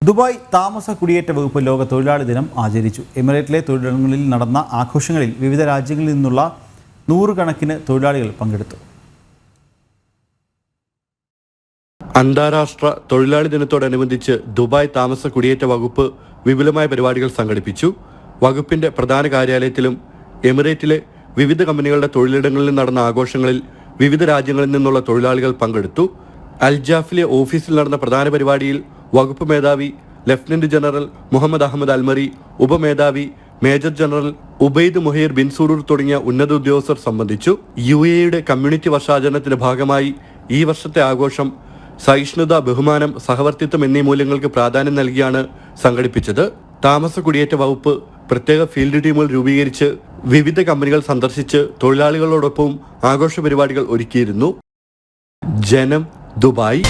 Dubai താമസ കുടിയേറ്റ വകുപ്പ് ലോക തൊഴിലാളി ദിനം ആചരിച്ചു. എമിറേറ്റിലെ തൊഴിലിടങ്ങളിൽ നടന്ന ആഘോഷങ്ങളിൽ വിവിധ രാജ്യങ്ങളിൽ നിന്നുള്ള നൂറുകണക്കിന് തൊഴിലാളികൾ പങ്കെടുത്തു. അന്താരാഷ്ട്ര തൊഴിലാളി ദിനത്തോടനുബന്ധിച്ച് ദുബായ് താമസ കുടിയേറ്റ വകുപ്പ് വിപുലമായ പരിപാടികൾ സംഘടിപ്പിച്ചു. വകുപ്പിന്റെ പ്രധാന കാര്യാലയത്തിലും എമിറേറ്റിലെ വിവിധ കമ്പനികളുടെ തൊഴിലിടങ്ങളിൽ നടന്ന ആഘോഷങ്ങളിൽ വിവിധ രാജ്യങ്ങളിൽ നിന്നുള്ള തൊഴിലാളികൾ പങ്കെടുത്തു. അൽജാഫിലെ ഓഫീസിൽ നടന്ന പ്രധാന പരിപാടിയിൽ വകുപ്പ് മേധാവി lieutenant general Mohammed Ahmed Al Marri, ഉപമേധാവി major general Obaid Muhair bin Suroor തുടങ്ങിയ ഉന്നത ഉദ്യോഗസ്ഥർ സംബന്ധിച്ചു. UAE കമ്മ്യൂണിറ്റി വർഷാചരണത്തിന്റെ ഭാഗമായി ഈ വർഷത്തെ ആഘോഷം സഹിഷ്ണുത, ബഹുമാനം, സഹവർത്തിത്വം എന്നീ മൂല്യങ്ങൾക്ക് പ്രാധാന്യം നൽകിയാണ് സംഘടിപ്പിച്ചത്. താമസ കുടിയേറ്റ വകുപ്പ് പ്രത്യേക ഫീൽഡ് ടീമുകൾ രൂപീകരിച്ച് വിവിധ കമ്പനികൾ സന്ദർശിച്ച് തൊഴിലാളികളോടൊപ്പം ആഘോഷ പരിപാടികൾ ഒരുക്കിയിരുന്നു. ജനം, ദുബായ്.